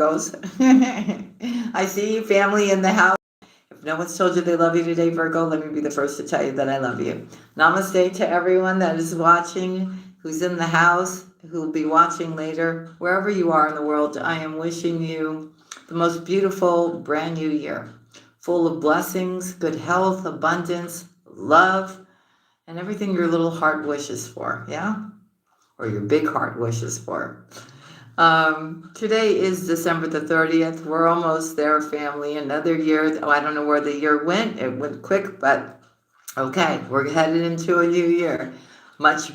Goes. I see you, family in the house. If no one's told you they love you today, Virgo, let me be the first to tell you that I love you. Namaste to everyone that is watching, who's in the house, who will be watching later. Wherever you are in the world, I am wishing you the most beautiful brand new year, full of blessings, good health, abundance, love, and everything your little heart wishes for, yeah? Or your big heart wishes for. Today is December the 30th. We're almost there, family. Another year. Oh, I don't know where the year went. It went quick, but okay, we're headed into a new year. Much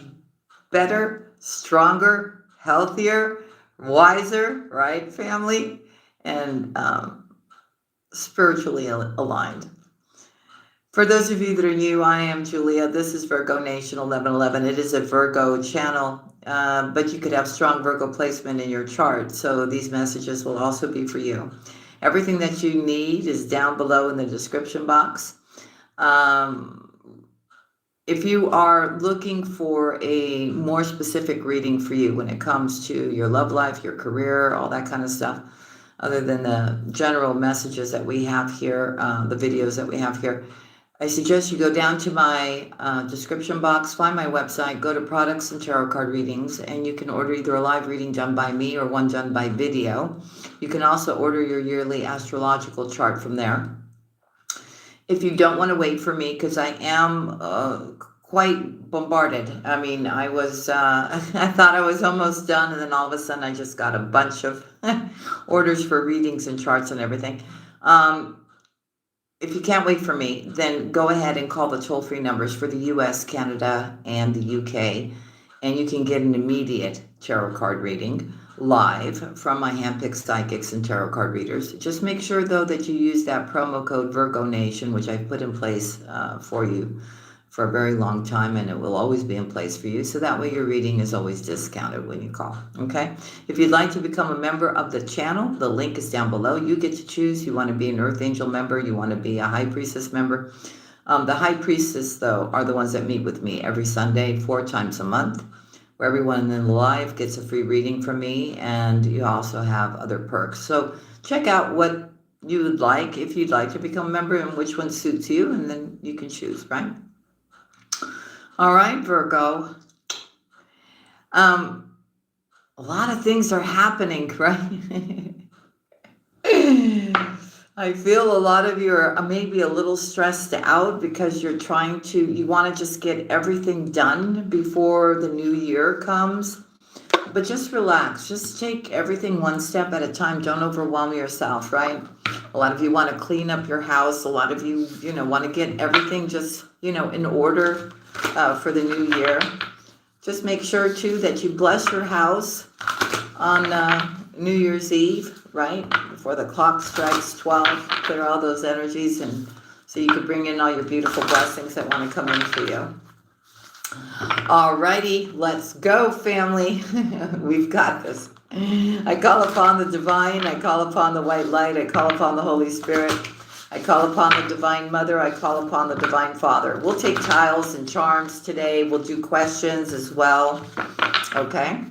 better, stronger, healthier, wiser, right, family? And spiritually aligned. For those of you that are new, I am Julia. This is Virgo Nation 1111. It is a Virgo channel, but you could have strong Virgo placement in your chart, so these messages will also be for you. Everything that you need is down below in the description box. If you are looking for a more specific reading for you when it comes to your love life, your career, all that kind of stuff, other than the general messages that we have here, the videos that we have here, I suggest you go down to my description box, find my website, go to products and tarot card readings, and you can order either a live reading done by me or one done by video. You can also order your yearly astrological chart from there. If you don't want to wait for me, because I am quite bombarded. I mean, I was, I thought I was almost done, and then all of a sudden I just got a bunch of orders for readings and charts and everything. If you can't wait for me, then go ahead and call the toll-free numbers for the US, Canada, and the UK, and you can get an immediate tarot card reading live from my handpicked psychics and tarot card readers. Just make sure, though, that you use that promo code Virgo Nation, which I've put in place for you for a very long time, and it will always be in place for you, so that way your reading is always discounted when you call, okay? If you'd like to become a member of the channel, the link is down below. You get to choose. You want to be an Earth Angel member, you want to be a High Priestess member. The High Priestess, though, are the ones that meet with me every Sunday, 4 times a month, where everyone in the live gets a free reading from me, and you also have other perks. So check out what you would like, if you'd like to become a member, and which one suits you, and then you can choose, right? All right, Virgo. A lot of things are happening, right? I feel a lot of you are maybe a little stressed out because you want to just get everything done before the new year comes. But just relax. Just take everything one step at a time. Don't overwhelm yourself, right? A lot of you want to clean up your house. A lot of you, want to get everything just, in order for the new year. Just make sure, too, that you bless your house on New Year's Eve, right? Before the clock strikes 12. Clear all those energies, and so you can bring in all your beautiful blessings that want to come in for you. Alrighty, let's go, family. We've got this. I call upon the divine. I call upon the white light. I call upon the Holy Spirit. I call upon the Divine Mother. I call upon the Divine Father. We'll take tiles and charms today. We'll do questions as well. Okay?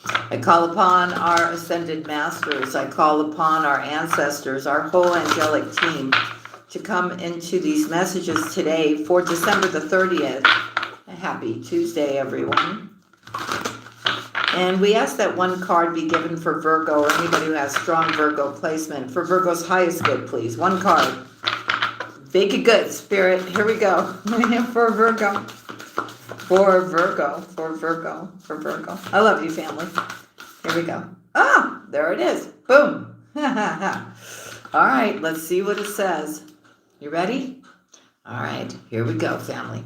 I call upon our Ascended Masters. I call upon our ancestors, our whole angelic team, to come into these messages today for December the 30th. Happy Tuesday, everyone. And we ask that one card be given for Virgo, or anybody who has strong Virgo placement. For Virgo's highest good, please. One card. Make it good, Spirit. Here we go. For Virgo. For Virgo. For Virgo. For Virgo. I love you, family. Here we go. Ah, there it is. Boom. All right, let's see what it says. You ready? All right, here we go, family.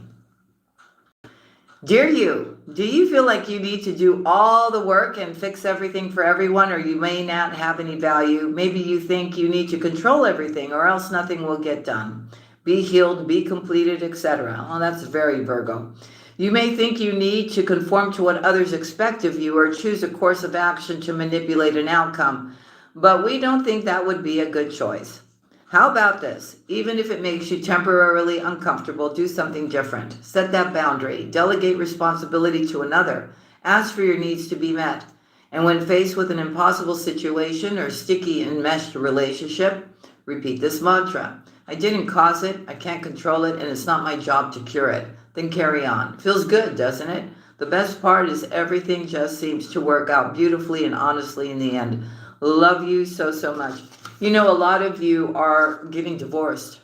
Dear you, do you feel like you need to do all the work and fix everything for everyone, or you may not have any value? Maybe you think you need to control everything, or else nothing will get done. Be healed, be completed, etc. Oh, that's very Virgo. You may think you need to conform to what others expect of you, or choose a course of action to manipulate an outcome. But we don't think that would be a good choice. How about this? Even if it makes you temporarily uncomfortable, do something different. Set that boundary. Delegate responsibility to another. Ask for your needs to be met. And when faced with an impossible situation or sticky enmeshed relationship, repeat this mantra. I didn't cause it, I can't control it, and it's not my job to cure it. Then carry on. Feels good, doesn't it? The best part is everything just seems to work out beautifully and honestly in the end. Love you so, so much. You know, a lot of you are getting divorced.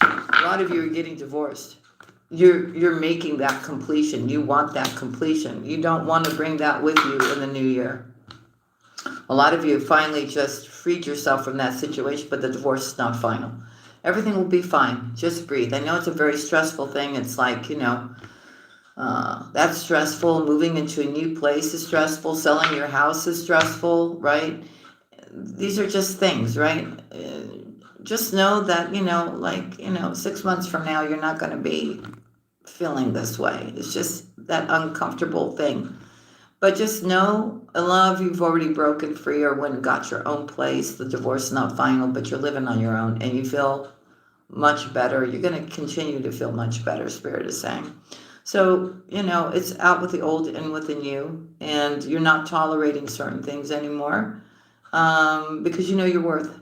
A lot of you are getting divorced. You're making that completion. You want that completion. You don't want to bring that with you in the new year. A lot of you finally just freed yourself from that situation, but the divorce is not final. Everything will be fine. Just breathe. I know it's a very stressful thing. It's like, that's stressful. Moving into a new place is stressful. Selling your house is stressful, right? These are just things, right? Just know that, 6 months from now, you're not going to be feeling this way. It's just that uncomfortable thing. But just know, a lot of you've already broken free or went and got your own place. The divorce is not final, but you're living on your own and you feel much better. You're going to continue to feel much better, Spirit is saying. So, it's out with the old and with the new, and you're not tolerating certain things anymore because you know your worth.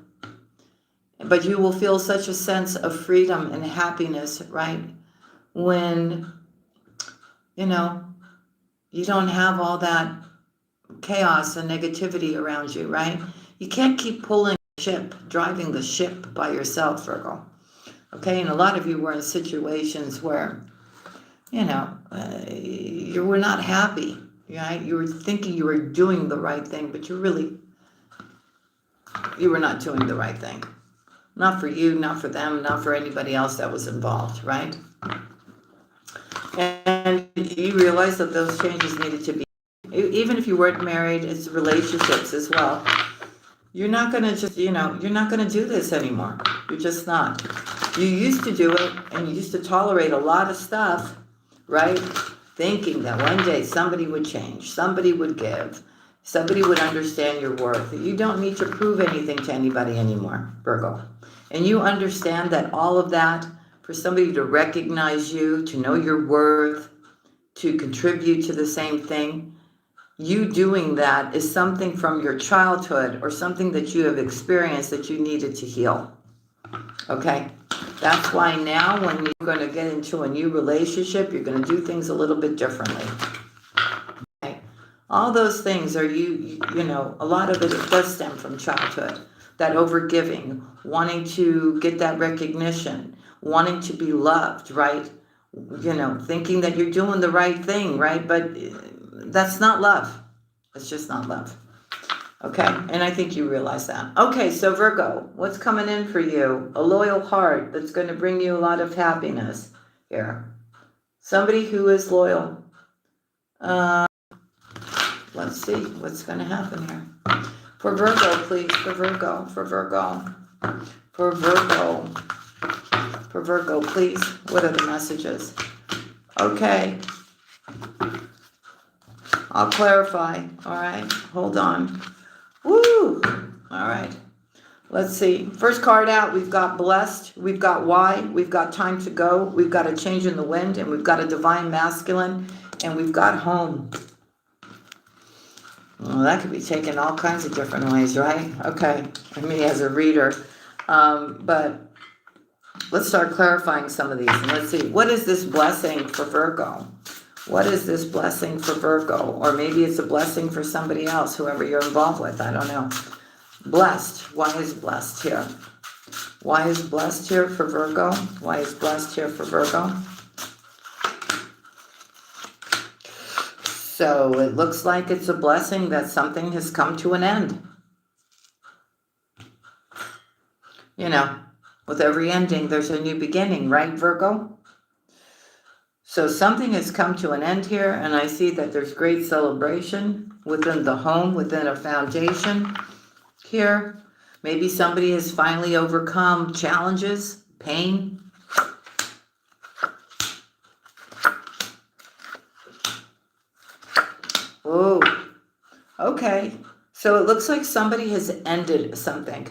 But you will feel such a sense of freedom and happiness, right? When, you don't have all that chaos and negativity around you, right? You can't keep pulling the ship, driving the ship by yourself, Virgo. Okay, and a lot of you were in situations where, you were not happy, right? You were thinking you were doing the right thing, but you were not doing the right thing. Not for you, not for them, not for anybody else that was involved, right? And you realize that those changes needed to be, even if you weren't married, it's relationships as well. You're not going to just, you're not going to do this anymore. You're just not. You used to do it, and you used to tolerate a lot of stuff, right? Thinking that one day somebody would change, somebody would give, somebody would understand your worth. You don't need to prove anything to anybody anymore, Virgo. And you understand that all of that, for somebody to recognize you, to know your worth, to contribute to the same thing, you doing that is something from your childhood or something that you have experienced that you needed to heal. Okay? That's why now when you're going to get into a new relationship, you're going to do things a little bit differently. Okay? All those things are a lot of it does stem from childhood. That overgiving, wanting to get that recognition, wanting to be loved, right? Thinking that you're doing the right thing, right? But that's not love. It's just not love. Okay? And I think you realize that. Okay, so Virgo, what's coming in for you? A loyal heart that's going to bring you a lot of happiness here. Somebody who is loyal. Let's see what's going to happen here. For Virgo, please. For Virgo, please. What are the messages? Okay. I'll clarify. All right. Hold on. Woo! All right. Let's see. First card out, we've got blessed. We've got why. We've got time to go. We've got a change in the wind. And we've got a divine masculine. And we've got home. Well, that could be taken all kinds of different ways, right? Okay, me as a reader. But let's start clarifying some of these. And let's see, what is this blessing for Virgo? What is this blessing for Virgo? Or maybe it's a blessing for somebody else, whoever you're involved with. I don't know. Blessed. Why is blessed here? Why is blessed here for Virgo? Why is blessed here for Virgo? So it looks like it's a blessing that something has come to an end. With every ending, there's a new beginning, right, Virgo? So something has come to an end here, and I see that there's great celebration within the home, within a foundation here. Maybe somebody has finally overcome challenges, pain. Oh, okay. So it looks like somebody has ended something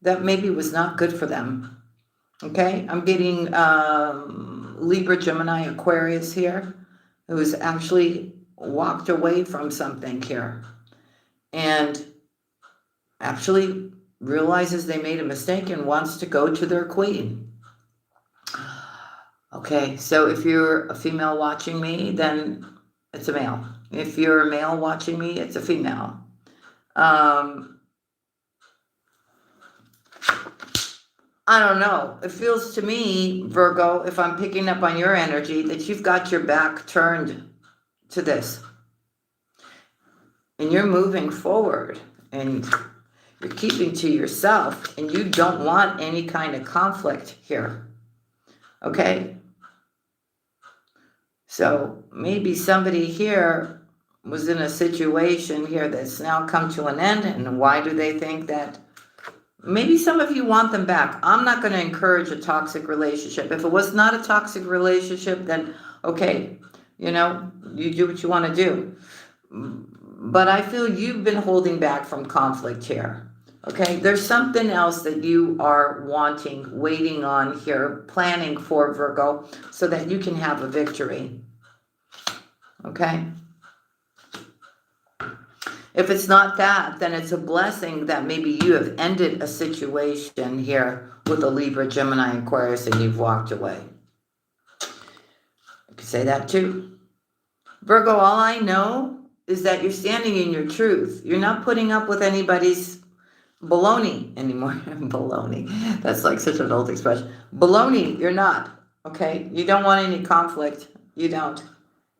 that maybe was not good for them. Okay, I'm getting Libra, Gemini, Aquarius here, who is actually walked away from something here and actually realizes they made a mistake and wants to go to their queen. Okay, so if you're a female watching me, then it's a male. If you're a male watching me, it's a female. I don't know. It feels to me, Virgo, if I'm picking up on your energy, that you've got your back turned to this. And you're moving forward and you're keeping to yourself and you don't want any kind of conflict here. Okay? So maybe somebody here was in a situation here that's now come to an end, and why do they think that? Maybe some of you want them back. I'm not going to encourage a toxic relationship. If it was not a toxic relationship, then okay, you do what you want to do. But I feel you've been holding back from conflict here. Okay, there's something else that you are wanting, waiting on here, planning for, Virgo, so that you can have a victory. Okay? If it's not that, then it's a blessing that maybe you have ended a situation here with a Libra, Gemini, Aquarius, and you've walked away. I could say that too. Virgo, all I know is that you're standing in your truth. You're not putting up with anybody's baloney anymore. Baloney. That's like such an old expression. Baloney, you're not. Okay? You don't want any conflict. You don't.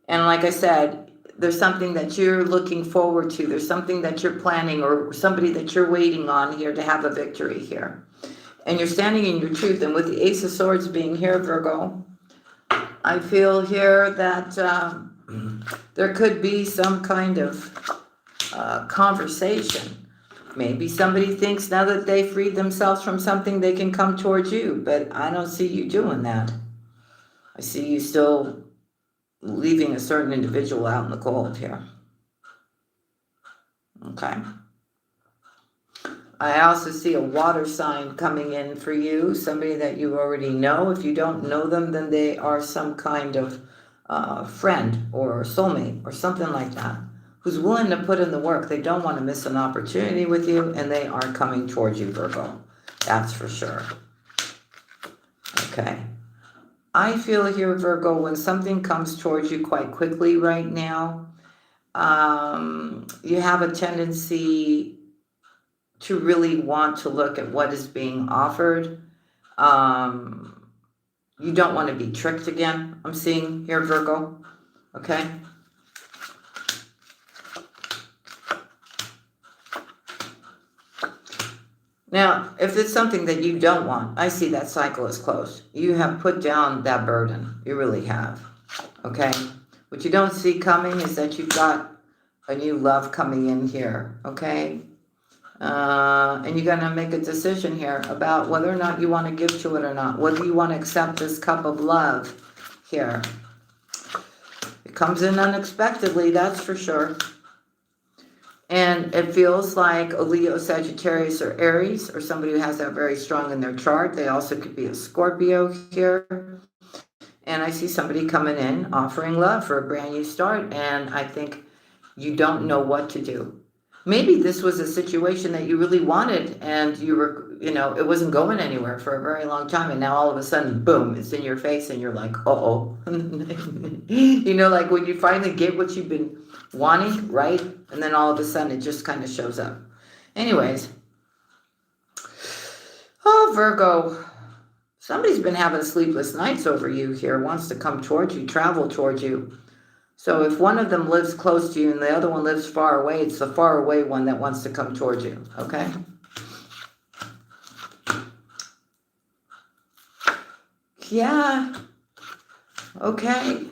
And like I said, there's something that you're looking forward to. There's something that you're planning or somebody that you're waiting on here to have a victory here. And you're standing in your truth. And with the Ace of Swords being here, Virgo, I feel here that there could be some kind of conversation. Maybe somebody thinks now that they freed themselves from something, they can come towards you. But I don't see you doing that. I see you still leaving a certain individual out in the cold here. Okay. I also see a water sign coming in for you, somebody that you already know. If you don't know them, then they are some kind of friend or soulmate or something like that, who's willing to put in the work. They don't want to miss an opportunity with you, and they are coming towards you, Virgo. That's for sure. Okay. I feel here, Virgo, when something comes towards you quite quickly right now, you have a tendency to really want to look at what is being offered. You don't want to be tricked again, I'm seeing here, Virgo. Okay? Now, if it's something that you don't want, I see that cycle is closed. You have put down that burden. You really have. Okay? What you don't see coming is that you've got a new love coming in here. Okay? And you're going to make a decision here about whether or not you want to give to it or not. Whether you want to accept this cup of love here. It comes in unexpectedly, that's for sure. And it feels like a Leo, Sagittarius, or Aries, or somebody who has that very strong in their chart. They also could be a Scorpio here. And I see somebody coming in offering love for a brand new start. And I think you don't know what to do. Maybe this was a situation that you really wanted and you were, it wasn't going anywhere for a very long time. And now all of a sudden, boom, it's in your face and you're like, uh-oh. Like when you finally get what you've been wanting, right? And then all of a sudden it just kind of shows up. Anyways. Oh, Virgo. Somebody's been having sleepless nights over you here, wants to come towards you, travel towards you. So if one of them lives close to you and the other one lives far away, it's the far away one that wants to come towards you, okay? Yeah. Okay.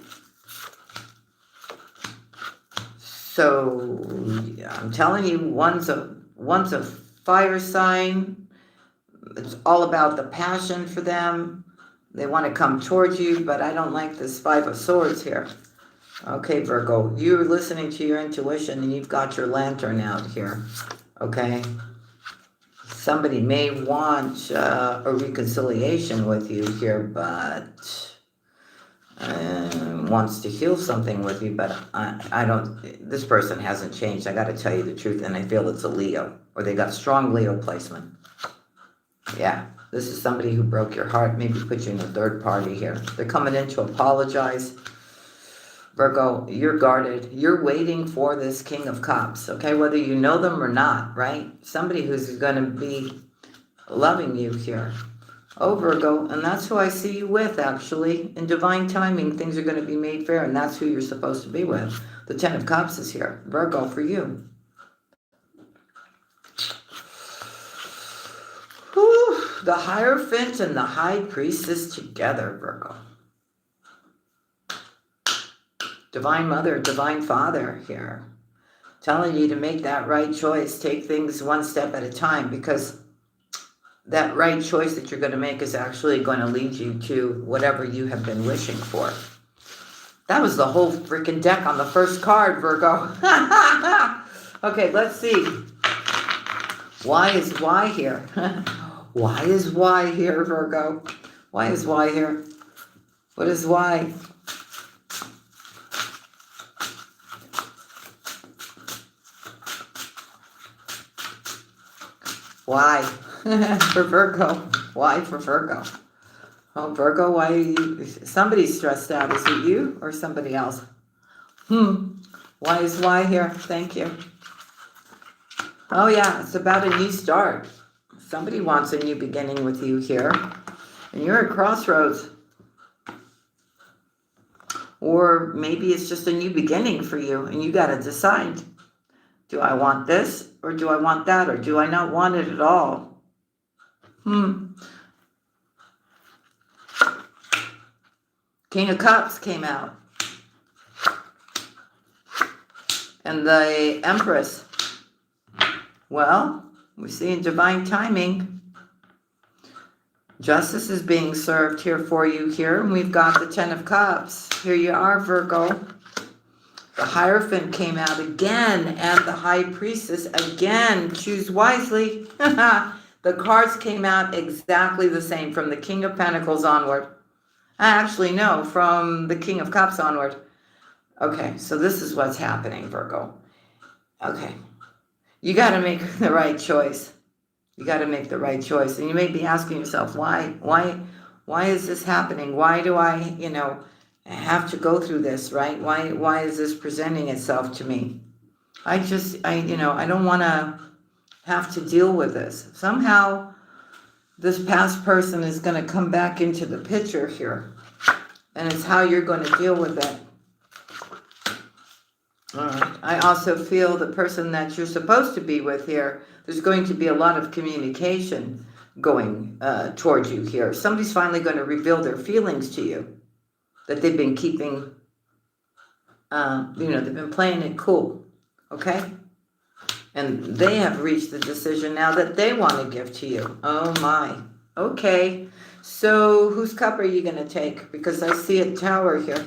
So I'm telling you, one's a fire sign. It's all about the passion for them. They want to come towards you, but I don't like this Five of Swords here. Okay, Virgo, you're listening to your intuition and you've got your lantern out here, okay? Somebody may want a reconciliation with you here, but wants to heal something with you, but I don't, this person hasn't changed. I got to tell you the truth, and I feel it's a Leo, or they got strong Leo placement. Yeah, this is somebody who broke your heart, maybe put you in a third party here. They're coming in to apologize. Virgo, you're guarded. You're waiting for this King of Cups, okay? Whether you know them or not, right? Somebody who's going to be loving you here. Oh, Virgo, and that's who I see you with, actually. In divine timing, things are going to be made fair, and that's who you're supposed to be with. The Ten of Cups is here. Virgo, for you. Whew, the Hierophant and the High Priestess together, Virgo. Divine Mother, Divine Father here. Telling you to make that right choice. Take things one step at a time, because that right choice that you're going to make is actually going to lead you to whatever you have been wishing for. That was the whole freaking deck on the first card, Virgo. Okay, let's see. Why is why here? Why is why here, Virgo? Why is why here? What is why? Why? For Virgo. Why for Virgo? Oh, Virgo, why are you? Somebody's stressed out. Is it you or somebody else? Why is why here? Thank you. Oh, yeah, it's about a new start. Somebody wants a new beginning with you here. And you're at crossroads. Or maybe it's just a new beginning for you, and you got to decide. Do I want this, or do I want that, or do I not want it at all? King of Cups came out. And the Empress. Well, we see in divine timing, justice is being served here for you here. And we've got the Ten of Cups. Here you are, Virgo. The Hierophant came out again, and the High Priestess again. Choose wisely. The cards came out exactly the same from the King of Pentacles onward. Actually, no, from the King of Cups onward. Okay, so this is what's happening, Virgo. Okay, you got to make the right choice. You got to make the right choice. And you may be asking yourself, why is this happening? Why do I, have to go through this, right? Why is this presenting itself to me? I don't want to have to deal with this. Somehow this past person is going to come back into the picture here, and it's how you're going to deal with it. All right. I also feel the person that you're supposed to be with here, there's going to be a lot of communication going towards you here. Somebody's finally going to reveal their feelings to you that they've been keeping, they've been playing it cool, okay? And they have reached the decision now that they want to give to you. Oh my. Okay. So whose cup are you going to take? Because I see a Tower here.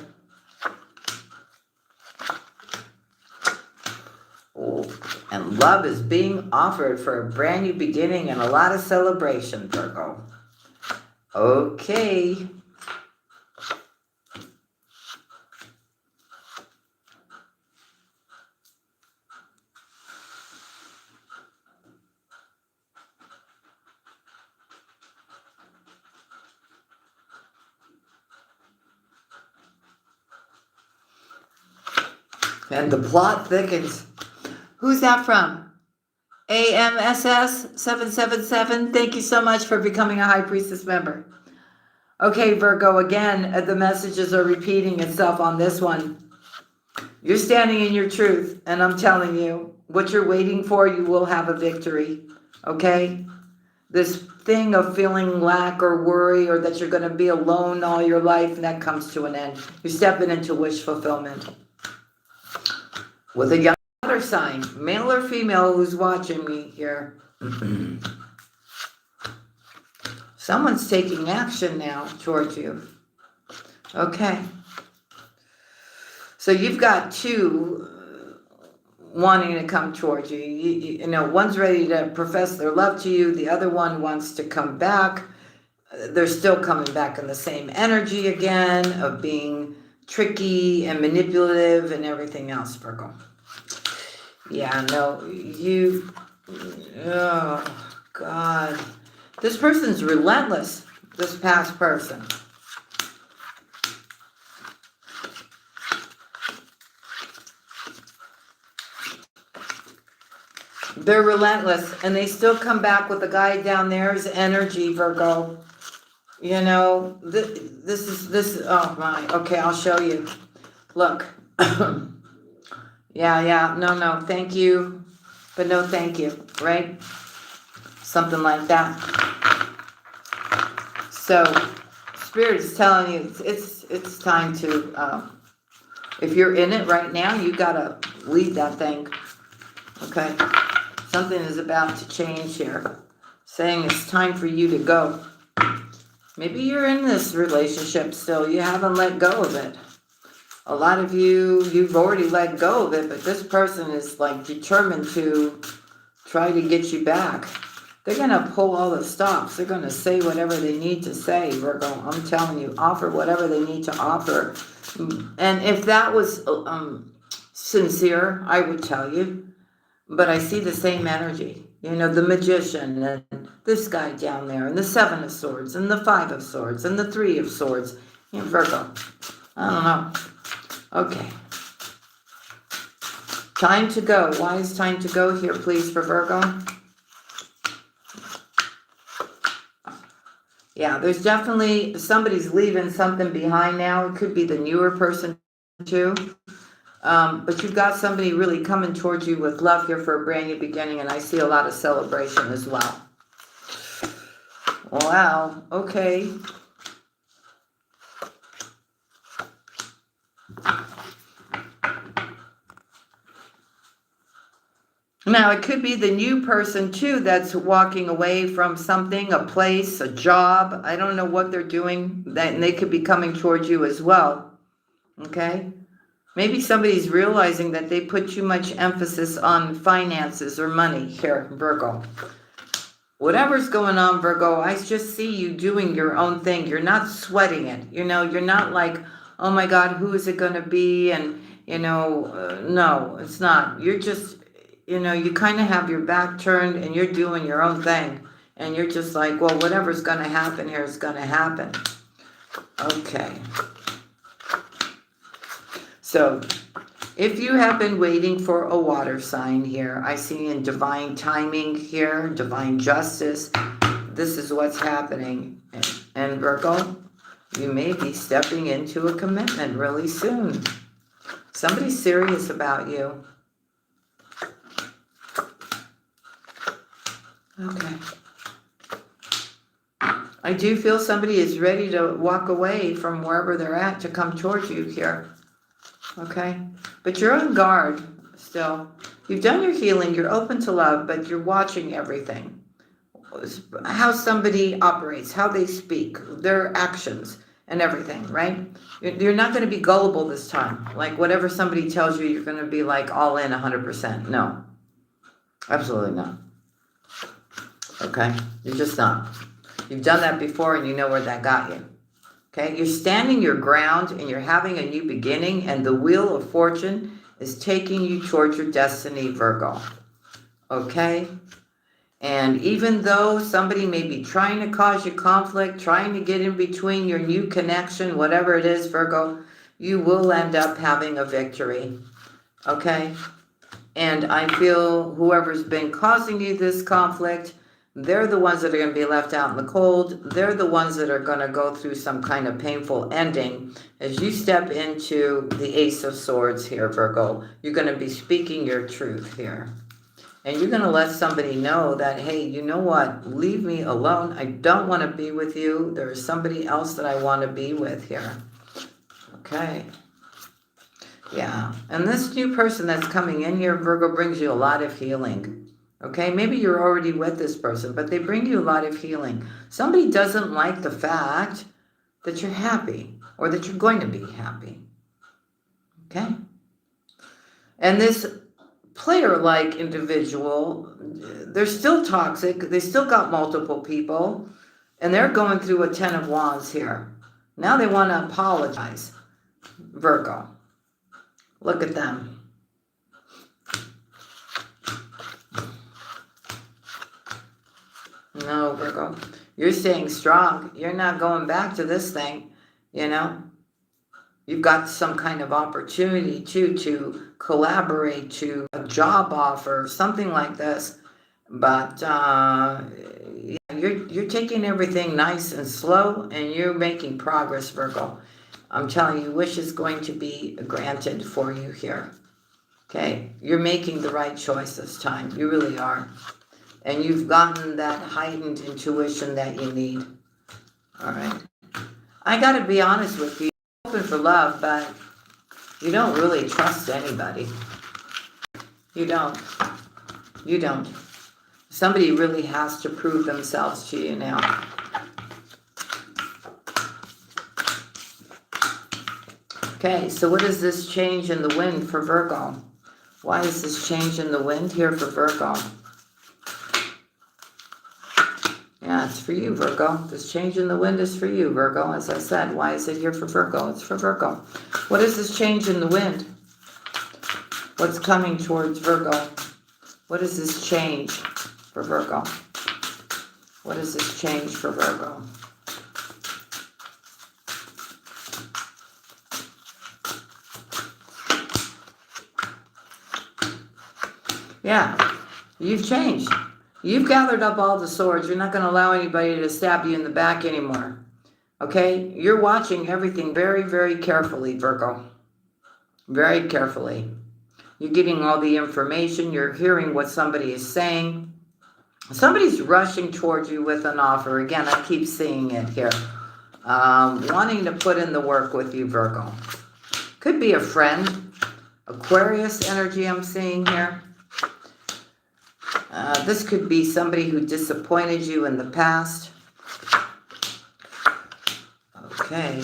Oh, and love is being offered for a brand new beginning and a lot of celebration, Virgo. Okay. And the plot thickens. Who's that from? AMSS 777. Thank you so much for becoming a High Priestess member. Okay, Virgo, again, the messages are repeating itself on this one. You're standing in your truth, and I'm telling you, what you're waiting for, you will have a victory. Okay? This thing of feeling lack or worry, or that you're going to be alone all your life, and that comes to an end. You're stepping into wish fulfillment. With a young water sign, male or female, who's watching me here. Someone's taking action now towards you. Okay. So you've got two wanting to come towards you. You know, one's ready to profess their love to you. The other one wants to come back. They're still coming back in the same energy again of being tricky and manipulative and everything else, Virgo. Yeah, no, oh, God. This person's relentless, this past person. They're relentless, and they still come back with the guy down there's energy, Virgo. You know, this, oh my, okay, I'll show you. Look. Yeah, no, thank you, but no thank you, right? Something like that. So, Spirit is telling you it's time to, if you're in it right now, you gotta lead that thing, okay? Something is about to change here, saying it's time for you to go. Maybe you're in this relationship still, you haven't let go of it. A lot of you've already let go of it, but this person is like determined to try to get you back. They're going to pull all the stops. They're going to say whatever they need to say, Virgo. I'm telling you, offer whatever they need to offer. And if that was sincere, I would tell you. But I see the same energy. You know, the Magician and this guy down there, and the Seven of Swords, and the Five of Swords, and the Three of Swords. You know, Virgo. I don't know. Okay. Time to go. Why is time to go here, please, for Virgo? Yeah, there's definitely, somebody's leaving something behind now. It could be the newer person, too. But you've got somebody really coming towards you with love here for a brand new beginning, and I see a lot of celebration as well. Wow, okay. Now, it could be the new person, too, that's walking away from something, a place, a job. I don't know what they're doing, and they could be coming towards you as well, okay? Maybe somebody's realizing that they put too much emphasis on finances or money here, Virgo. Whatever's going on, Virgo, I just see you doing your own thing. You're not sweating it. You know, you're not like, oh, my God, who is it going to be? And, you know, no, it's not. You're just... You know, you kind of have your back turned and you're doing your own thing. And you're just like, well, whatever's going to happen here is going to happen. Okay. So, if you have been waiting for a water sign here, I see in divine timing here, divine justice, this is what's happening. And Virgo, you may be stepping into a commitment really soon. Somebody's serious about you. Okay. I do feel somebody is ready to walk away from wherever they're at to come towards you here. Okay? But you're on guard still. You've done your healing, you're open to love, but you're watching everything. How somebody operates, how they speak, their actions and everything, right? You're not going to be gullible this time. Like whatever somebody tells you, you're going to be like all in 100%. No. Absolutely not. Okay, you're just not. You've done that before and you know where that got you. Okay, you're standing your ground and you're having a new beginning, and the wheel of fortune is taking you towards your destiny, Virgo. Okay, and even though somebody may be trying to cause you conflict, trying to get in between your new connection, whatever it is, Virgo, you will end up having a victory. Okay, and I feel whoever's been causing you this conflict, they're the ones that are going to be left out in the cold. They're the ones that are going to go through some kind of painful ending. As you step into the Ace of Swords here, Virgo, you're going to be speaking your truth here. And you're going to let somebody know that, hey, you know what? Leave me alone. I don't want to be with you. There's somebody else that I want to be with here. Okay. Yeah. And this new person that's coming in here, Virgo, brings you a lot of healing. Okay, maybe you're already with this person, but they bring you a lot of healing. Somebody doesn't like the fact that you're happy or that you're going to be happy. Okay? And this player-like individual, they're still toxic. They still got multiple people, and they're going through a 10 of Wands here. Now they want to apologize. Virgo. Look at them. No, Virgo. You're staying strong. You're not going back to this thing, you know. You've got some kind of opportunity to collaborate, to a job offer, something like this. But yeah, you're taking everything nice and slow, and you're making progress, Virgo. I'm telling you, wish is going to be granted for you here. Okay, you're making the right choice this time. You really are. And you've gotten that heightened intuition that you need. All right. I got to be honest with you. You're open for love, but you don't really trust anybody. You don't. You don't. Somebody really has to prove themselves to you now. Okay, so what is this change in the wind for Virgo? Why is this change in the wind here for Virgo? Yeah, it's for you, Virgo. This change in the wind is for you, Virgo. As I said, why is it here for Virgo? It's for Virgo. What is this change in the wind? What's coming towards Virgo? What is this change for Virgo? What is this change for Virgo? Yeah, you've changed. You've gathered up all the swords. You're not going to allow anybody to stab you in the back anymore. Okay? You're watching everything very, very carefully, Virgo. Very carefully. You're getting all the information. You're hearing what somebody is saying. Somebody's rushing towards you with an offer. Again, I keep seeing it here. Wanting to put in the work with you, Virgo. Could be a friend. Aquarius energy I'm seeing here. This could be somebody who disappointed you in the past. Okay.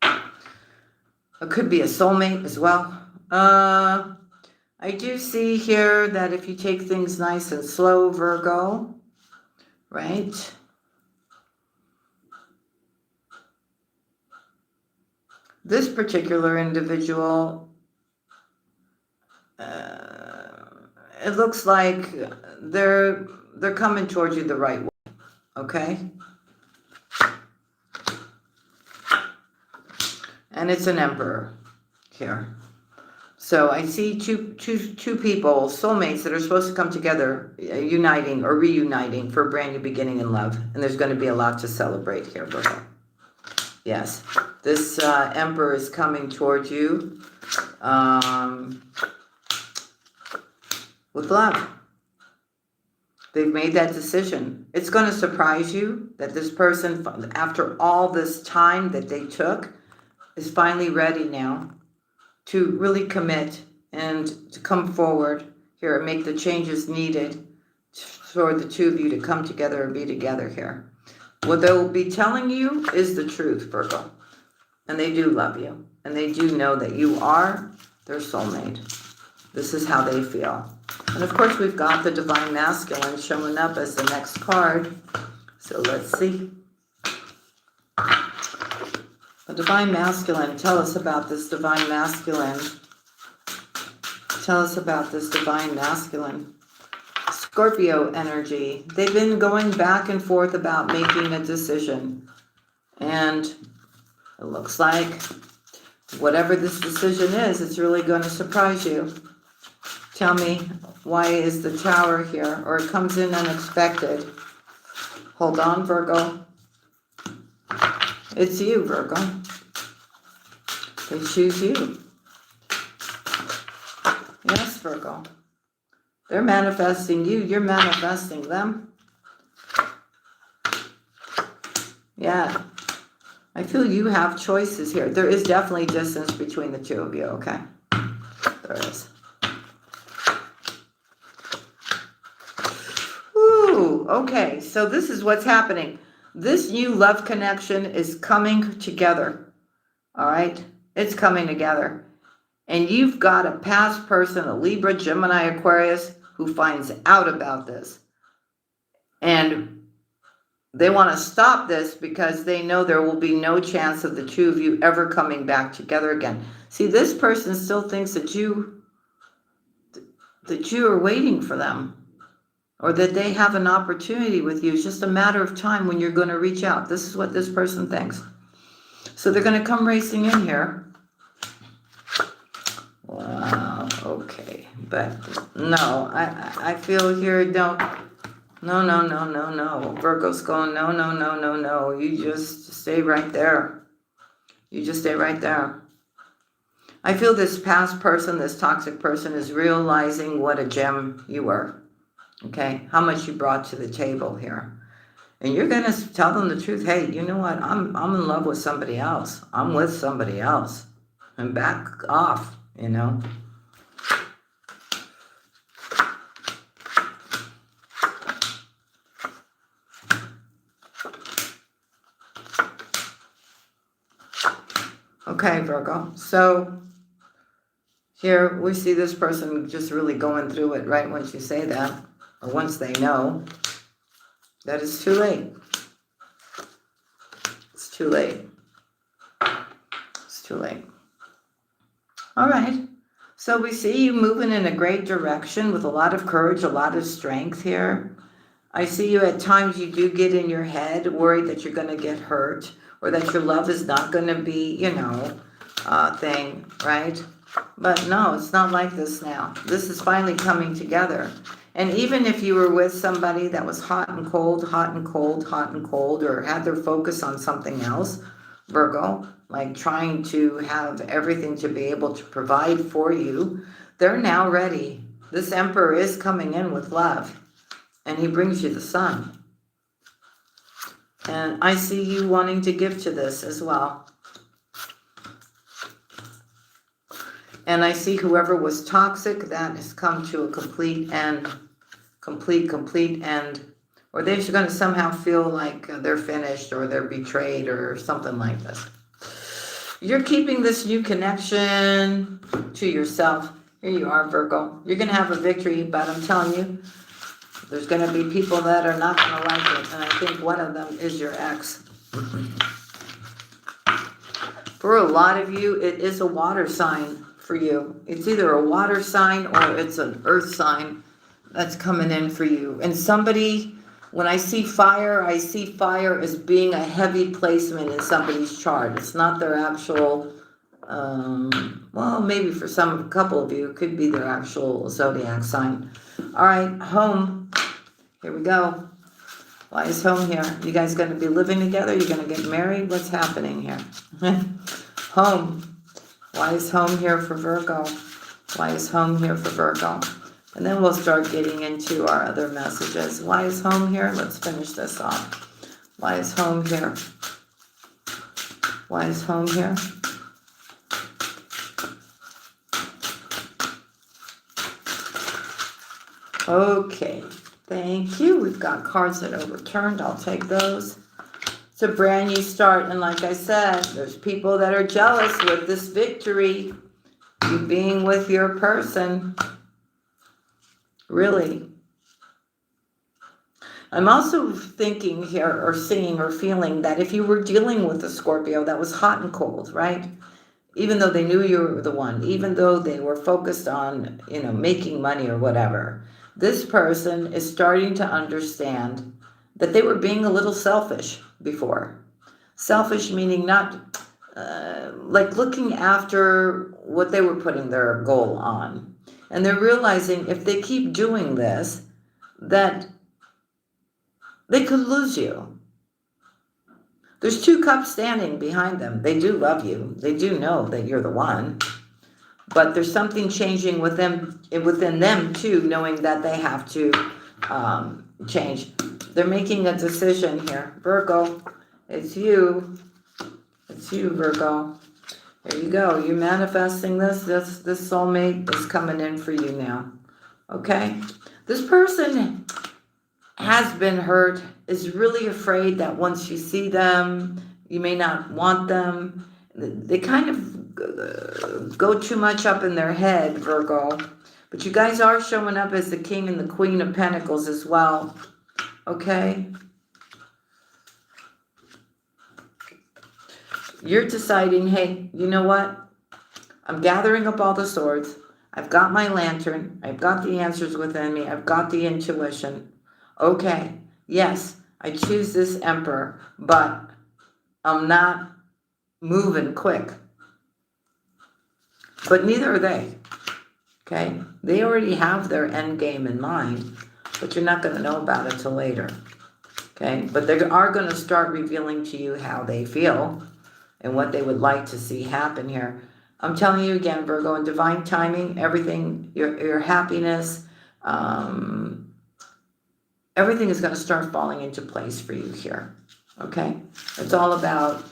It could be a soulmate as well. I do see here that if you take things nice and slow, Virgo, right? This particular individual, it looks like they're coming towards you the right way, okay? And it's an emperor here. So I see two people, soulmates, that are supposed to come together, uniting or reuniting for a brand new beginning in love. And there's going to be a lot to celebrate here, Virgo. Yes, this emperor is coming towards you with love. They've made that decision. It's going to surprise you that this person, after all this time that they took, is finally ready now to really commit and to come forward here and make the changes needed for the two of you to come together and be together here. What they'll be telling you is the truth, Virgo. And they do love you. And they do know that you are their soulmate. This is how they feel. And of course, we've got the Divine Masculine showing up as the next card. So let's see. The Divine Masculine, tell us about this Divine Masculine. Tell us about this Divine Masculine. Scorpio energy. They've been going back and forth about making a decision. And it looks like whatever this decision is, it's really going to surprise you. Tell me, why is the Tower here? Or it comes in unexpected. Hold on, Virgo. It's you, Virgo. They choose you. Yes, Virgo. They're manifesting you. You're manifesting them. Yeah. I feel you have choices here. There is definitely distance between the two of you, okay? There is. Ooh, okay. So this is what's happening. This new love connection is coming together. All right? It's coming together. And you've got a past person, a Libra, Gemini, Aquarius, who finds out about this. And they want to stop this because they know there will be no chance of the two of you ever coming back together again. See, this person still thinks that you are waiting for them, or that they have an opportunity with you. It's just a matter of time when you're going to reach out. This is what this person thinks. So they're going to come racing in here. Wow, okay. But no, I feel here, no. Virgo's going, no. You just stay right there. You just stay right there. I feel this past person, this toxic person, is realizing what a gem you were. Okay, how much you brought to the table here. And you're going to tell them the truth. Hey, you know what? I'm in love with somebody else. I'm with somebody else. And back off, you know. Okay, Virgo. So here we see this person just really going through it right once you say that, or once they know that it's too late. It's too late. It's too late. All right. So we see you moving in a great direction with a lot of courage, a lot of strength here. I see you at times you do get in your head, worried that you're going to get hurt, or that your love is not going to be, you know, thing, right? But no, it's not like this now. This is finally coming together. And even if you were with somebody that was hot and cold, or had their focus on something else, Virgo, like trying to have everything to be able to provide for you, they're now ready. This Emperor is coming in with love, and he brings you the Sun. And I see you wanting to give to this as well. And I see whoever was toxic, that has come to a complete end. Complete end. Or they're going to somehow feel like they're finished, or they're betrayed, or something like this. You're keeping this new connection to yourself. Here you are, Virgo. You're going to have a victory, but I'm telling you, there's going to be people that are not going to like it. And I think one of them is your ex. For a lot of you, it is a water sign for you. It's either a water sign or it's an earth sign that's coming in for you. And somebody, when I see fire as being a heavy placement in somebody's chart. It's not their actual, well, maybe for a couple of you, it could be their actual zodiac sign. All right, home. Here we go. Why is home here? You guys going to be living together? You're going to get married? What's happening here? Home. Why is home here for Virgo? Why is home here for Virgo? And then we'll start getting into our other messages. Why is home here? Let's finish this off. Why is home here? Why is home here? Okay, thank you. We've got cards that overturned. I'll take those. It's a brand new start. And like I said, there's people that are jealous with this victory. You being with your person. Really. I'm also thinking here, or seeing, or feeling that if you were dealing with a Scorpio that was hot and cold, right? Even though they knew you were the one, even though they were focused on, you know, making money or whatever, this person is starting to understand that they were being a little selfish before. Selfish meaning not like looking after what they were putting their goal on. And they're realizing if they keep doing this, that they could lose you. There's two cups standing behind them. They do love you. They do know that you're the one. But there's something changing within them too, knowing that they have to change. They're making a decision here. Virgo, it's you. It's you, Virgo. There you go. You're manifesting this. This soulmate is coming in for you now. Okay? This person has been hurt, is really afraid that once you see them, you may not want them. They kind of go too much up in their head, Virgo. But you guys are showing up as the King and the Queen of Pentacles as well. Okay? You're deciding, hey, you know what? I'm gathering up all the swords. I've got my lantern. I've got the answers within me. I've got the intuition. Okay, yes, I choose this emperor, but I'm not moving quick. But neither are they. Okay? They already have their end game in mind, but you're not going to know about it till later. Okay? But they are going to start revealing to you how they feel and what they would like to see happen here. I'm telling you again, Virgo, in divine timing, everything, your happiness, everything is going to start falling into place for you here. Okay? It's all about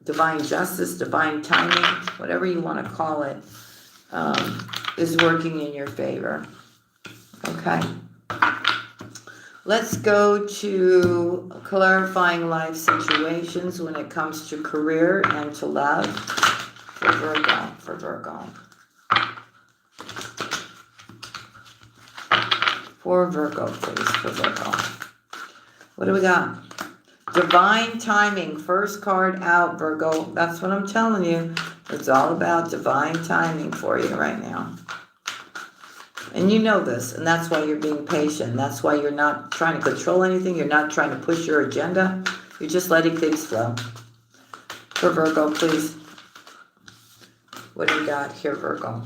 divine justice, divine timing, whatever you want to call it, is working in your favor. Okay? Let's go to clarifying life situations when it comes to career and to love for Virgo. For Virgo, please, for Virgo. What do we got? Divine timing, first card out, Virgo. That's what I'm telling you. It's all about divine timing for you right now. And you know this, and that's why you're being patient. That's why you're not trying to control anything. You're not trying to push your agenda. You're just letting things flow. For Virgo, please. What do you got here, Virgo?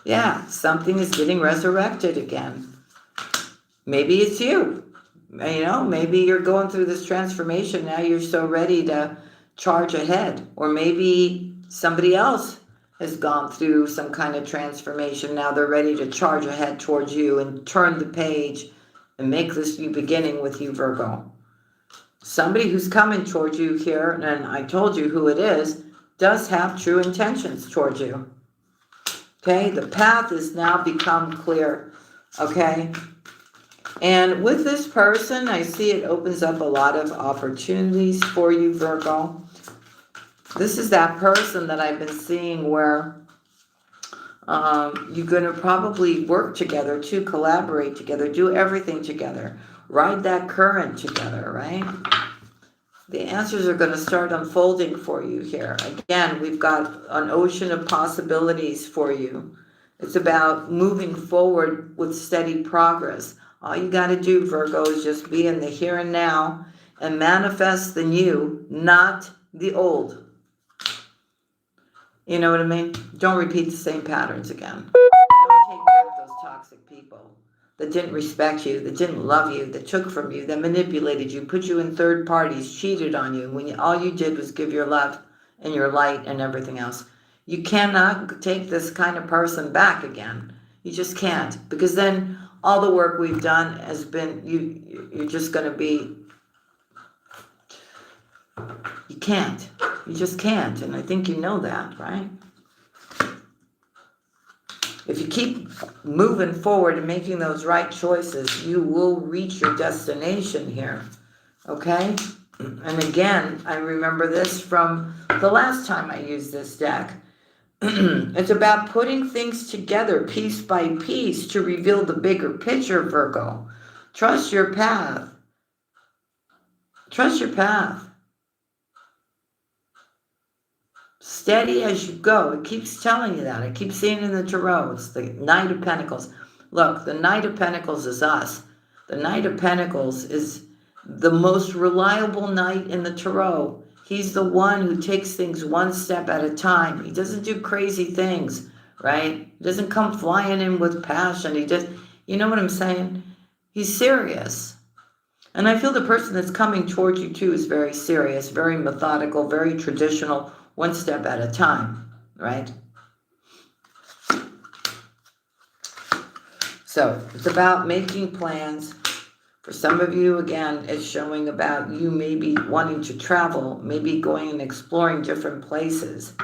Yeah, something is getting resurrected again. Maybe it's you. You know, maybe you're going through this transformation. Now you're so ready to charge ahead. Or maybe somebody else has gone through some kind of transformation. Now they're ready to charge ahead towards you and turn the page and make this new beginning with you, Virgo. Somebody who's coming towards you here, and I told you who it is, does have true intentions towards you. Okay, the path has now become clear. Okay, and with this person, I see it opens up a lot of opportunities for you, Virgo. This is that person that I've been seeing where you're going to probably work together, to collaborate together, do everything together, ride that current together, right? The answers are going to start unfolding for you here. Again, we've got an ocean of possibilities for you. It's about moving forward with steady progress. All you got to do, Virgo, is just be in the here and now and manifest the new, not the old. You know what I mean? Don't repeat the same patterns again. Don't take back those toxic people that didn't respect you, that didn't love you, that took from you, that manipulated you, put you in third parties, cheated on you, when all you did was give your love and your light and everything else. You cannot take this kind of person back again. You just can't, because then all the work we've done has been, you're just going to be, you can't. You just can't, and I think you know that, right? If you keep moving forward and making those right choices, you will reach your destination here, okay? And again, I remember this from the last time I used this deck. It's about putting things together piece by piece to reveal the bigger picture, Virgo. Trust your path. Trust your path. Steady as you go. It keeps telling you that. I keep seeing it in the Tarot. It's the Knight of Pentacles. Look, the Knight of Pentacles is us. The Knight of Pentacles is the most reliable knight in the Tarot. He's the one who takes things one step at a time. He doesn't do crazy things, right? He doesn't come flying in with passion. He just, you know what I'm saying? He's serious. And I feel the person that's coming towards you too is very serious, very methodical, very traditional, one step at a time, right? So it's about making plans. For some of you, again, it's showing about you maybe wanting to travel, maybe going and exploring different places,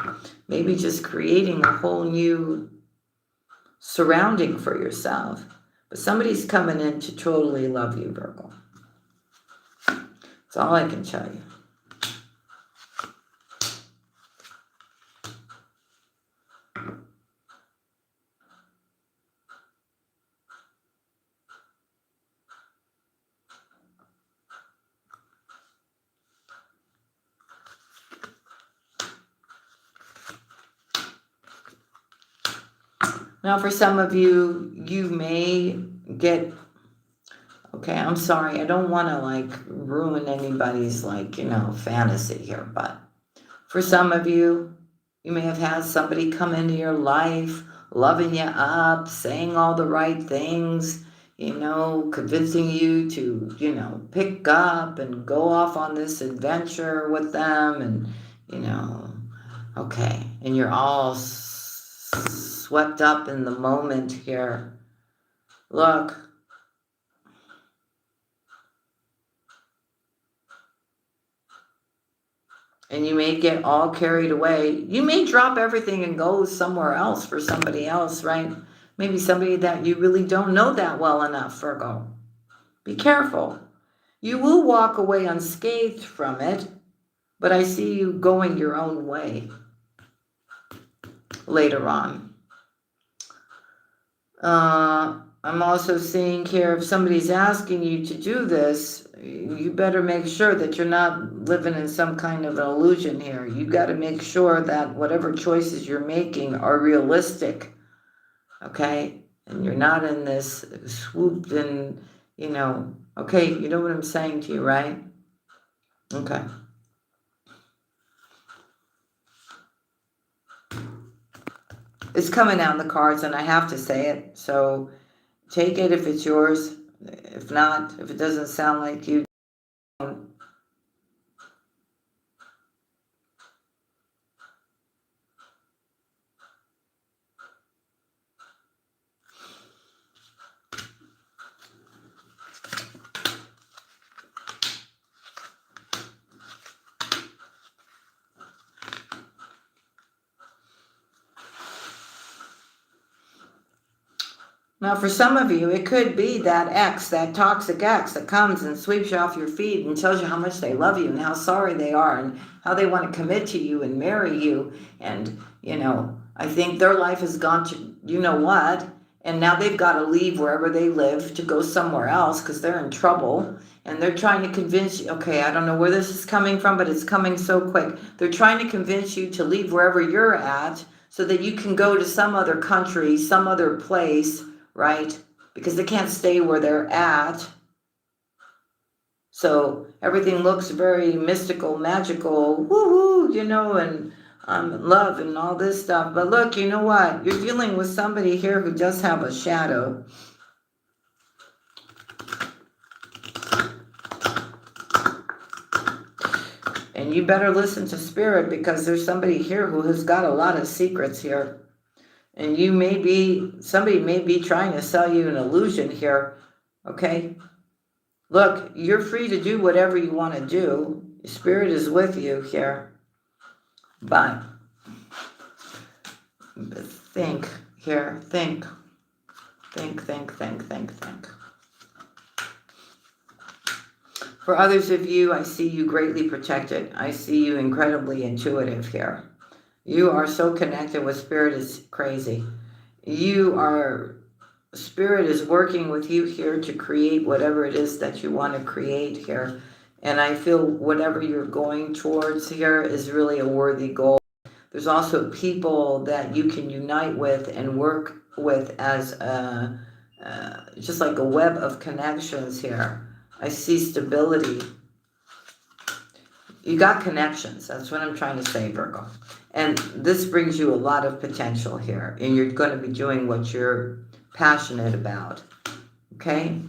maybe just creating a whole new surrounding for yourself. But somebody's coming in to totally love you, Virgo. That's all I can tell you. Now, for some of you, you may get, okay, I'm sorry. I don't want to like ruin anybody's like, fantasy here, but for some of you, you may have had somebody come into your life, loving you up, saying all the right things, convincing you to, pick up and go off on this adventure with them. And, okay. And you're all swept up in the moment here. Look. And you may get all carried away. You may drop everything and go somewhere else for somebody else, right? Maybe somebody that you really don't know that well enough, Virgo. Be careful. You will walk away unscathed from it, but I see you going your own way later on. I'm also seeing here, if somebody's asking you to do this, you better make sure that you're not living in some kind of an illusion here. You got to make sure that whatever choices you're making are realistic, okay? And you're not in this swooped and, okay, you know what I'm saying to you, right? Okay. It's coming out in the cards, and I have to say it, so take it if it's yours. If not, if it doesn't sound like you, now, for some of you, it could be that ex, that toxic ex that comes and sweeps you off your feet and tells you how much they love you and how sorry they are and how they want to commit to you and marry you. And, I think their life has gone to, what? And now they've got to leave wherever they live to go somewhere else because they're in trouble. And they're trying to convince you, okay, I don't know where this is coming from, but it's coming so quick. They're trying to convince you to leave wherever you're at so that you can go to some other country, some other place, right? Because they can't stay where they're at. So everything looks very mystical, magical, woohoo, and love and all this stuff. But look, you know what? You're dealing with somebody here who does have a shadow. And you better listen to Spirit because there's somebody here who has got a lot of secrets here. And somebody may be trying to sell you an illusion here, okay? Look, you're free to do whatever you want to do. Spirit is with you here. But think here, think. For others of you, I see you greatly protected. I see you incredibly intuitive here. You are so connected with Spirit, it's crazy. Spirit is working with you here to create whatever it is that you want to create here. And I feel whatever you're going towards here is really a worthy goal. There's also people that you can unite with and work with as just like a web of connections here. I see stability. You got connections. That's what I'm trying to say, Virgo. And this brings you a lot of potential here. And you're going to be doing what you're passionate about. Okay?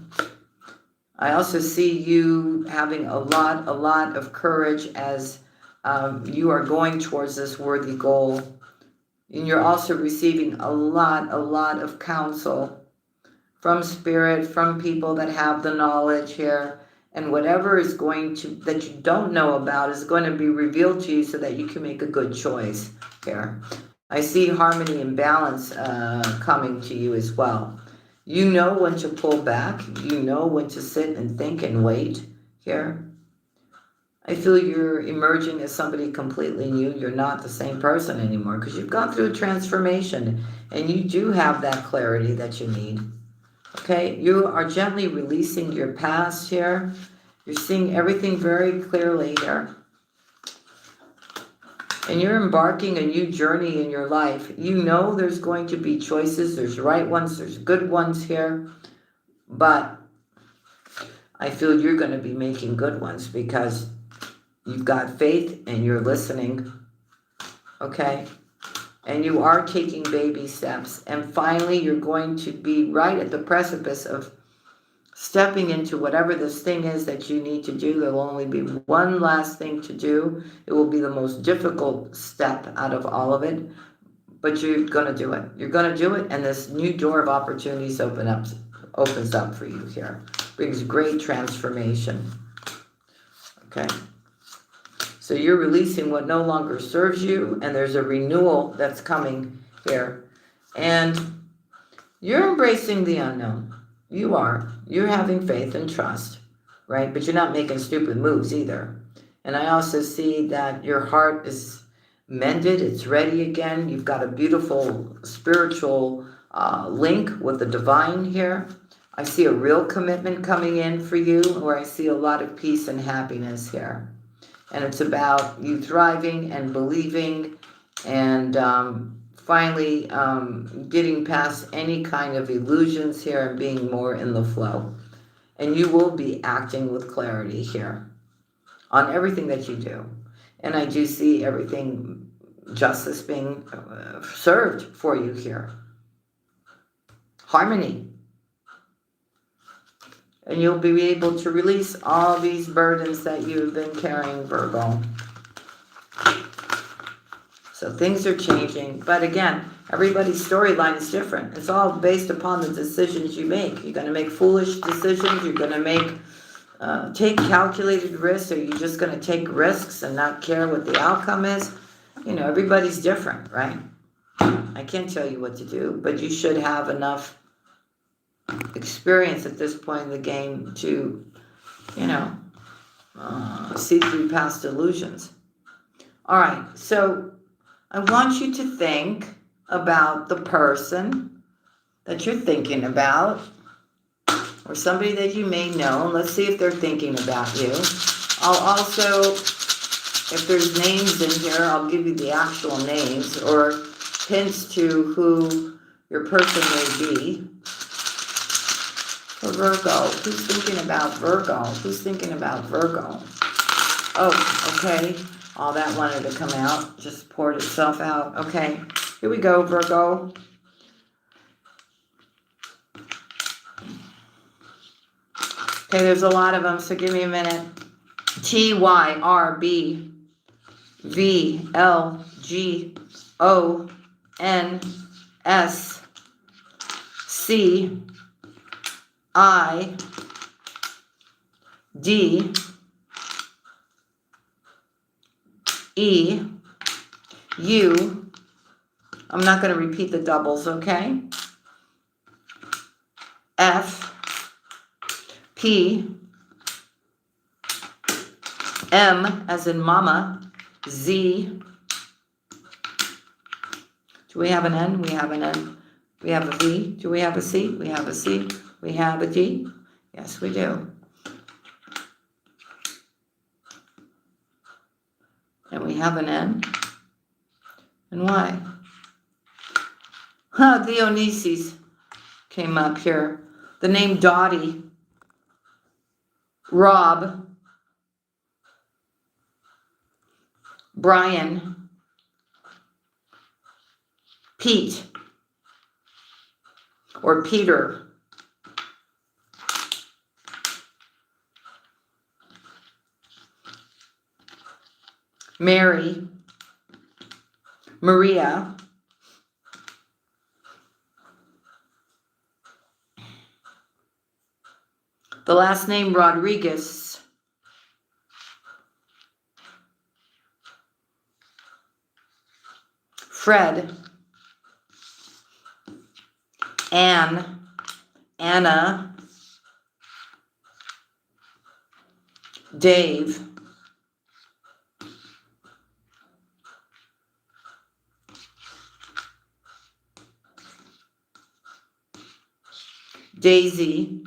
I also see you having a lot of courage as you are going towards this worthy goal. And you're also receiving a lot of counsel from Spirit, from people that have the knowledge here. And whatever is that you don't know about is going to be revealed to you so that you can make a good choice here. I see harmony and balance coming to you as well. You know when to pull back. You know when to sit and think and wait here. I feel you're emerging as somebody completely new. You're not the same person anymore because you've gone through a transformation and you do have that clarity that you need. Okay, you are gently releasing your past here. You're seeing everything very clearly here. and you're embarking a new journey in your life. You know there's going to be choices. There's right ones. There's good ones here. But I feel you're going to be making good ones because you've got faith and you're listening. Okay? And you are taking baby steps. And finally, you're going to be right at the precipice of stepping into whatever this thing is that you need to do. There will only be one last thing to do. It will be the most difficult step out of all of it, but you're going to do it. You're going to do it, and this new door of opportunities opens up for you here. Brings great transformation. Okay? So you're releasing what no longer serves you, and there's a renewal that's coming here. And you're embracing the unknown. You are. You're having faith and trust, right? But you're not making stupid moves either. And I also see that your heart is mended. It's ready again. You've got a beautiful spiritual link with the divine here. I see a real commitment coming in for you, where I see a lot of peace and happiness here. And it's about you thriving and believing and finally getting past any kind of illusions here and being more in the flow. And you will be acting with clarity here on everything that you do. And I do see everything, justice being served for you here. Harmony. And you'll be able to release all these burdens that you've been carrying, Virgo. So things are changing. But again, everybody's storyline is different. It's all based upon the decisions you make. You're going to make foolish decisions. You're going to take calculated risks. Or you're just going to take risks and not care what the outcome is. You know, everybody's different, right? I can't tell you what to do, but you should have enough experience at this point in the game to, you know, see through past illusions. All right, so I want you to think about the person that you're thinking about, or somebody that you may know. Let's see if they're thinking about you. I'll also, if there's names in here, I'll give you the actual names or hints to who your person may be. For Virgo, who's thinking about Virgo? Who's thinking about Virgo? Oh, okay. All that wanted to come out, just poured itself out. Okay, here we go, Virgo. Okay, there's a lot of them, so give me a minute. TYRBVLGONSCIE. I'm not going to repeat the doubles, okay? FP, M as in mama, Z. Do we have an N? We have an N. We have a V. Do we have a C? We have a C. We have a D. Yes, we do. And we have an N. And Y. Dionysus came up here. The name Dottie. Rob. Brian. Pete. Or Peter. Mary. Maria. The last name Rodriguez. Fred. Anne. Anna. Dave. Daisy.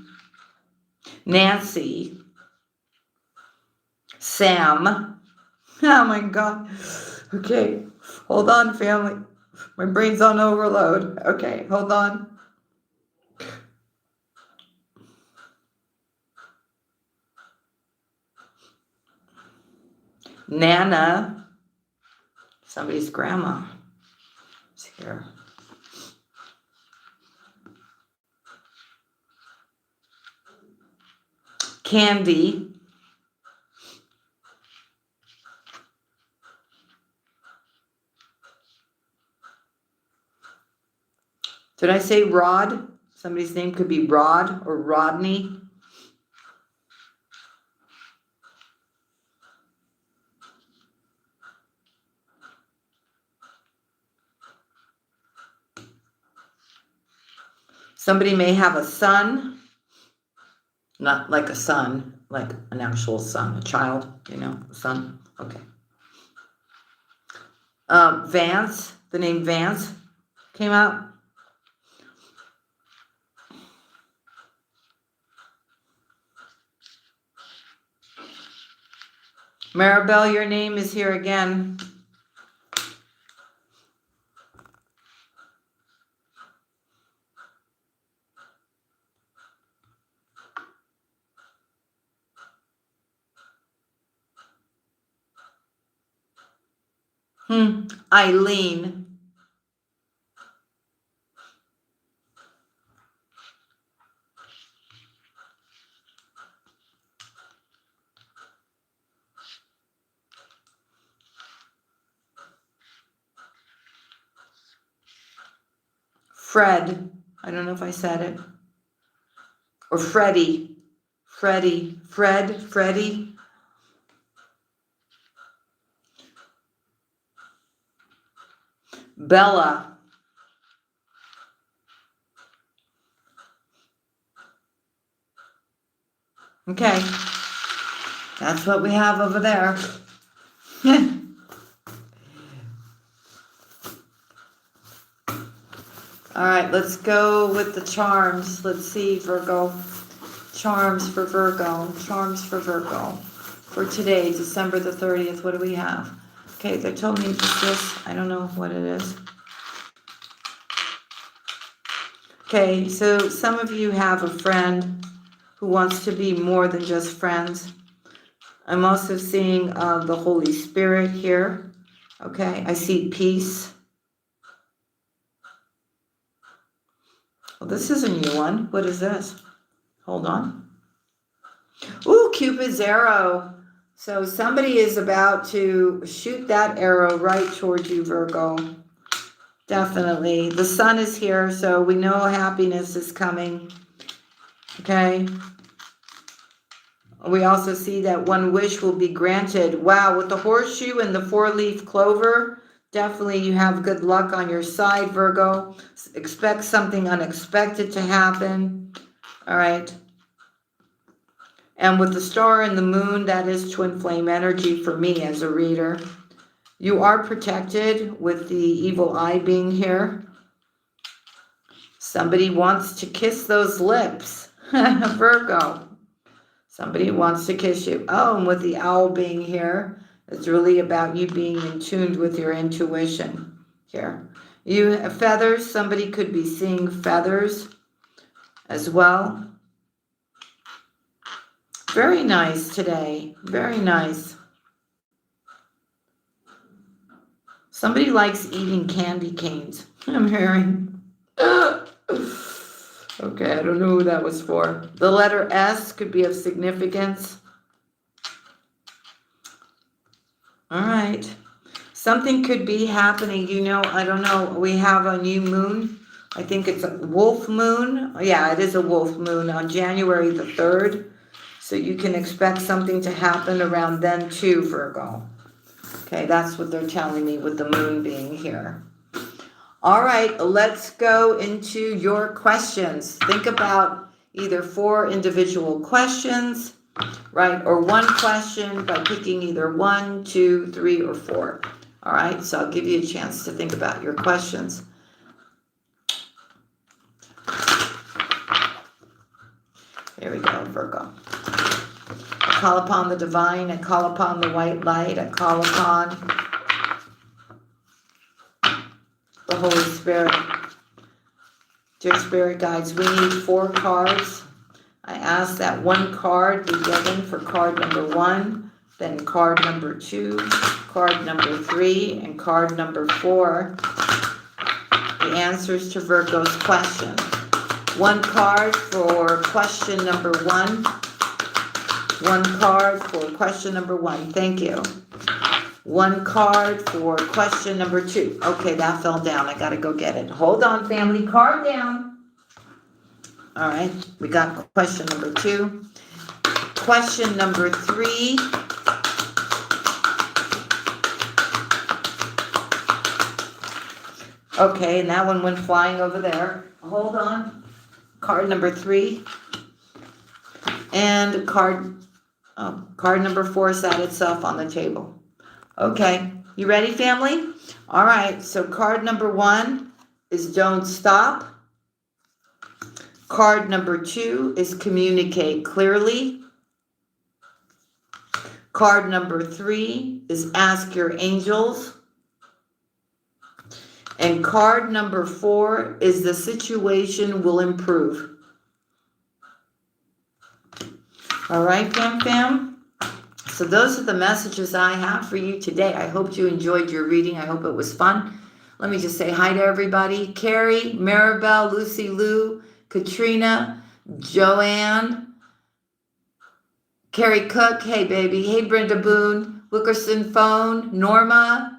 Nancy. Sam. Oh my God. Okay. Hold on, family. My brain's on overload. Okay, hold on. Nana, somebody's grandma, is here. Candy. Did I say Rod? Somebody's name could be Rod or Rodney. Somebody may have a son, not like a son, like an actual son, a child, a son. Okay. Vance, the name Vance came out. Maribel, your name is here again. Eileen. Fred. I don't know if I said it. Or Freddie. Freddie. Fred. Freddie. Bella. Okay. That's what we have over there. All right, let's go with the charms. Let's see, Virgo. Charms for Virgo. Charms for Virgo. For today, December the 30th, what do we have? Okay, they told me just this. I don't know what it is. Okay, so some of you have a friend who wants to be more than just friends. I'm also seeing the Holy Spirit here. Okay, I see peace. Well, this is a new one. What is this? Hold on. Ooh, Cupid's arrow. So somebody is about to shoot that arrow right towards you, Virgo. Definitely. The sun is here, so we know happiness is coming. Okay. We also see that one wish will be granted. Wow, with the horseshoe and the 4-leaf clover, definitely you have good luck on your side, Virgo. Expect something unexpected to happen. All right. And with the star and the moon, that is twin flame energy for me as a reader. You are protected with the evil eye being here. Somebody wants to kiss those lips, Virgo. Somebody wants to kiss you. Oh, and with the owl being here, it's really about you being in tune with your intuition here. You have feathers. Somebody could be seeing feathers as well. Very nice today. Very nice. Somebody likes eating candy canes. I'm hearing. Okay, I don't know who that was for. The letter S could be of significance. All right. Something could be happening. I don't know. We have a new moon. I think it's a wolf moon. Yeah, it is a wolf moon on January the 3rd. So you can expect something to happen around then too, Virgo. Okay, that's what they're telling me with the moon being here. All right, let's go into your questions. Think about either 4 individual questions, right? Or one question by picking either 1, 2, 3, or 4. All right, so I'll give you a chance to think about your questions. Here we go, Virgo. call upon the divine. I call upon the white light. I call upon the Holy Spirit. Dear Spirit Guides, we need 4 cards. I ask that 1 card be given for card number 1, then card number 2, card number 3, and card number 4. The answers to Virgo's question. 1 card for question number 1. 1 card for question number 1. Thank you. 1 card for question number 2. Okay, that fell down. I gotta go get it. Hold on, family. Card down. All right, we got question number 2. Question number 3. Okay, and that one went flying over there. Hold on. Card number 3. And card number 4 sat itself on the table. Okay, you ready, family? All right, so card number 1 is don't stop. Card number 2 is communicate clearly. Card number 3 is ask your angels. And card number 4 is the situation will improve. All right, fam. So those are the messages I have for you today. I hope you enjoyed your reading. I hope it was fun. Let me just say hi to everybody. Carrie, Maribel, Lucy Lou, Katrina, Joanne, Carrie Cook, hey baby. Hey Brenda Boone, Wickerson Phone, Norma,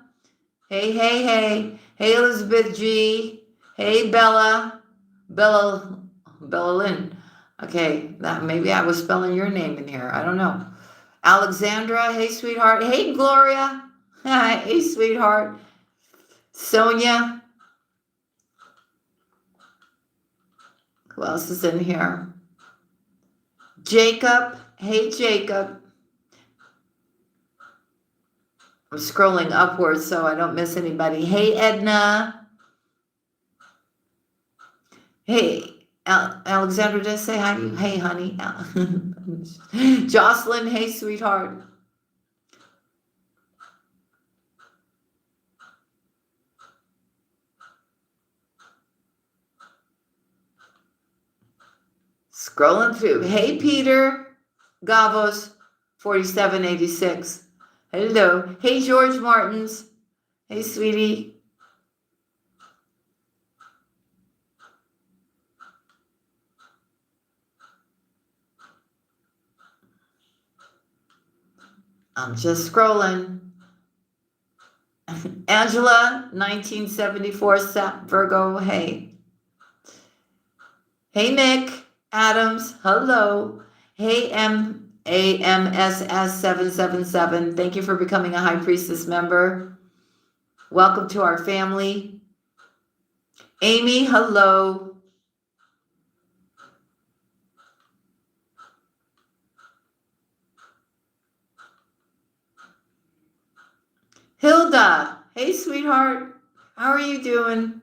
hey. Hey Elizabeth G, hey Bella Lynn. Okay, that maybe I was spelling your name in here. I don't know. Alexandra, hey sweetheart. Hey Gloria, hey sweetheart. Sonia. Who else is in here? Jacob, hey Jacob. I'm scrolling upwards so I don't miss anybody. Hey Edna. Hey Alexandra, just say hi to you. Hey honey. Jocelyn, hey sweetheart. Scrolling through. Hey Peter. Gavos, 4786. Hello. Hey George Martins. Hey sweetie. I'm just scrolling. Angela, 1974, Sap Virgo, hey. Hey Mick Adams, hello. Hey AMSS777, thank you for becoming a High Priestess member. Welcome to our family. Amy, hello. Hilda, hey sweetheart, how are you doing?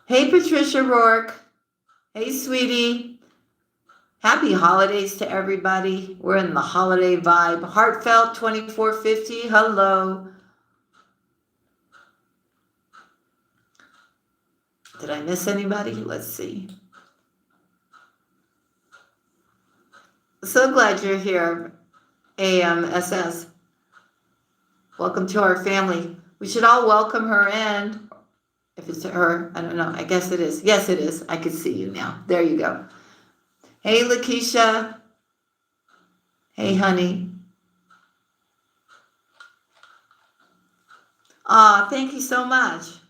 Hey Patricia Rourke, hey sweetie. Happy holidays to everybody. We're in the holiday vibe. Heartfelt 2450, hello. Did I miss anybody? Let's see. So glad you're here, AMSS. Welcome to our family. We should all welcome her in. If it's her, I don't know. I guess it is. Yes, it is. I can see you now. There you go. Hey, Lakeisha. Hey, honey. Aw, thank you so much.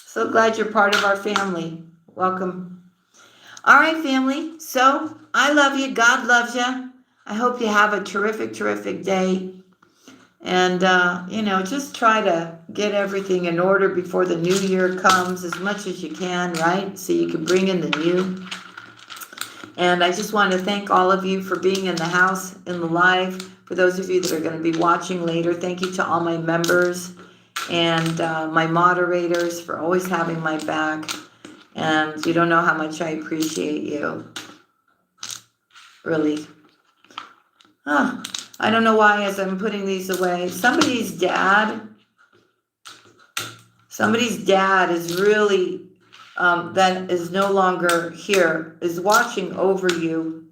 So glad you're part of our family. Welcome. All right, family. So I love you. God loves you. I hope you have a terrific, terrific day. And, just try to get everything in order before the new year comes as much as you can, right? So you can bring in the new. And I just want to thank all of you for being in the house, in the live. For those of you that are going to be watching later, thank you to all my members and my moderators for always having my back. And you don't know how much I appreciate you. Really. Huh. I don't know why as I'm putting these away. Somebody's dad is really, that is no longer here, is watching over you.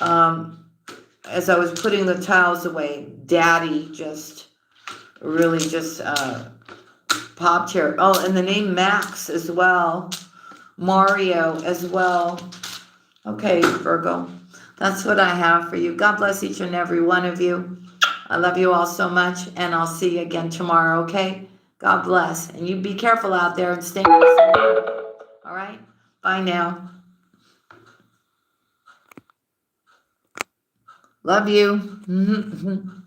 As I was putting the towels away, Daddy really just popped here. Oh, and the name Max as well. Mario as well. Okay, Virgo. That's what I have for you. God bless each and every one of you. I love you all so much, and I'll see you again tomorrow, okay? God bless. And you be careful out there and stay nice and warm. All right? Bye now. Love you.